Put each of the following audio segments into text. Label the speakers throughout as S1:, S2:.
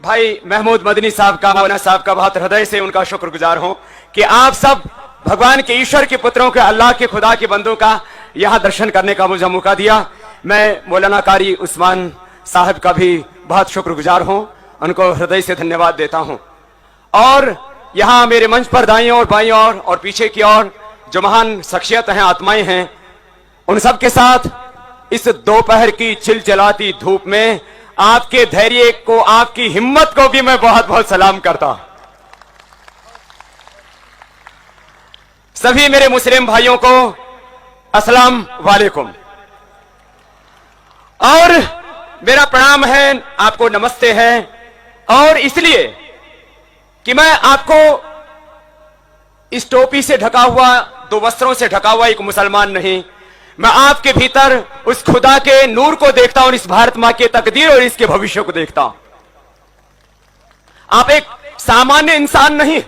S1: भाई महमूद मदनी साहब का, मौलाना साहब का बहुत हृदय से उनका शुक्रगुजार हूं कि आप सब भगवान के, ईश्वर के पुत्रों के, अल्लाह के, खुदा के बंदों का यहां दर्शन करने का मुझे मौका दिया। मैं मौलाना कारी उस्मान साहब का भी बहुत शुक्रगुजार हूं, उनको हृदय से धन्यवाद देता हूं। और यहां मेरे मंच पर दाईं और बाईं और पीछे की ओर जो महान शख्सियत हैं, आत्माएं हैं, उन सब के साथ इस दोपहर की चिलचिलाती धूप में आपके धैर्य को, आपकी हिम्मत को भी मैं बहुत बहुत सलाम करता हूं। सभी मेरे मुस्लिम भाइयों को अस्सलाम वालेकुम और मेरा प्रणाम है, आपको नमस्ते है। और इसलिए कि मैं आपको इस टोपी से ढका हुआ, दो वस्त्रों से ढका हुआ एक मुसलमान नहीं, मैं आपके भीतर उस खुदा के नूर को देखता हूं और इस भारत मां के तकदीर और इसके भविष्य को देखता हूं। आप एक सामान्य इंसान नहीं,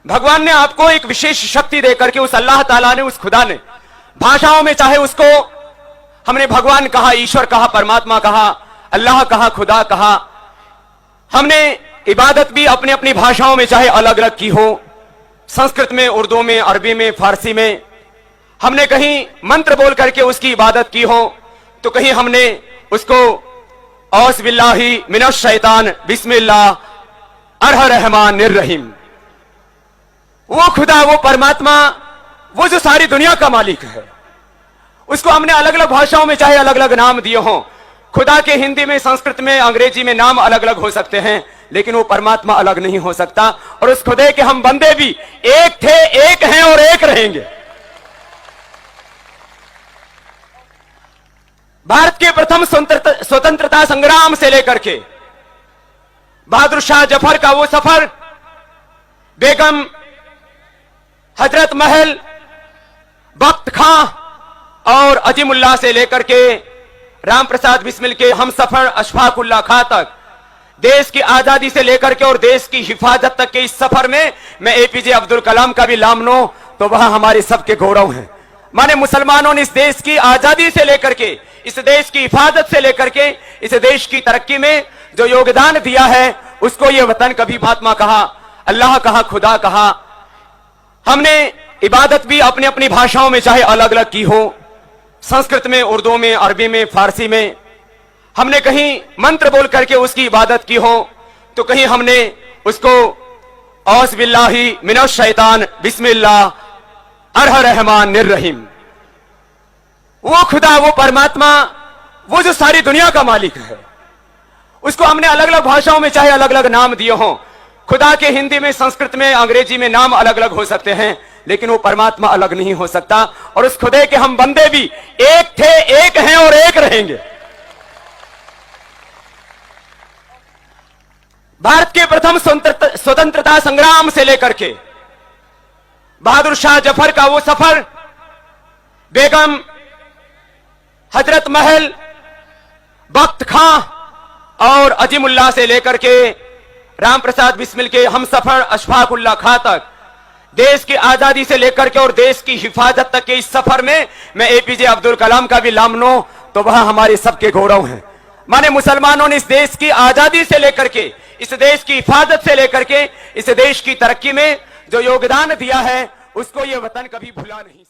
S1: भगवान ने आपको एक विशेष शक्ति देकर के, उस अल्लाह ताला ने, उस खुदा ने, भाषाओं में चाहे उसको हमने भगवान कहा, ईश्वर कहा, परमात्मा कहा, अल्लाह कहा, खुदा कहा, हमने इबादत भी अपनी अपनी भाषाओं में चाहे अलग अलग की हो, संस्कृत में, उर्दू में, अरबी में, फारसी में, हमने कहीं मंत्र बोल करके उसकी इबादत की हो, तो कहीं हमने उसको औस बिल्लाही मिनश शैतान बिस्मिल्लाह अरहर रहमान निर्रहीम, वो खुदा, वो परमात्मा, वो जो सारी दुनिया का मालिक है, उसको हमने अलग अलग भाषाओं में चाहे अलग अलग नाम दिए हों। खुदा के हिंदी में, संस्कृत में, अंग्रेजी में नाम अलग अलग हो सकते हैं, लेकिन वो परमात्मा अलग नहीं हो सकता। और उस खुदे के हम बंदे भी एक थे, एक हैं और एक रहेंगे। भारत के प्रथम स्वतंत्रता संग्राम से लेकर के बहादुर शाह जफर का वो सफर, बेगम हजरत महल, बख्त खां और अजीमुल्लाह से लेकर के राम प्रसाद बिस्मिल के हम सफर अशफाकुल्लाह खां तक, देश की आजादी से लेकर के और देश की हिफाजत तक के इस सफर में मैं एपीजे अब्दुल कलाम का भी नाम लो तो वह हमारे सबके गौरव हैं। माने मुसलमानों ने इस देश की आजादी से लेकर के, इस देश की हिफाजत से लेकर के, इस देश की तरक्की में जो योगदान दिया है, उसको ये वतन कभी फातिमा कहा, अल्लाह कहा, खुदा कहा। हमने इबादत भी अपनी अपनी भाषाओं में चाहे अलग अलग की हो, संस्कृत में, उर्दू में, अरबी में, फारसी में, हमने कहीं मंत्र बोल करके उसकी इबादत की हो, तो कहीं हमने उसको औस बिल्लाही मिनश शैतान बिस्मिल्लाह अरहर रहमान निर्रहीम, वो खुदा, वो परमात्मा, वो जो सारी दुनिया का मालिक है, उसको हमने अलग अलग भाषाओं में चाहे अलग अलग नाम दिए हों। खुदा के हिंदी में, संस्कृत में, अंग्रेजी में नाम अलग अलग हो सकते हैं, लेकिन वो परमात्मा अलग नहीं हो सकता। और उस खुदे के हम बंदे भी एक थे, एक हैं और एक रहेंगे। भारत के प्रथम स्वतंत्रता संग्राम से लेकर के बहादुर शाह जफर का वो सफर, बेगम हजरत महल, बख्त खां और अजीमुल्लाह से लेकर के राम प्रसाद बिस्मिल के हम सफर अशफाकुल्लाह खां तक, देश की आजादी से लेकर के और देश की हिफाजत तक के इस सफर में मैं एपीजे अब्दुल कलाम का भी नाम लो तो वह हमारे सबके गौरव हैं। माने मुसलमानों ने इस देश की आजादी से लेकर के, इस देश की हिफाजत से लेकर के, इस देश की तरक्की में जो योगदान दिया है, उसको ये वतन कभी भुला नहीं।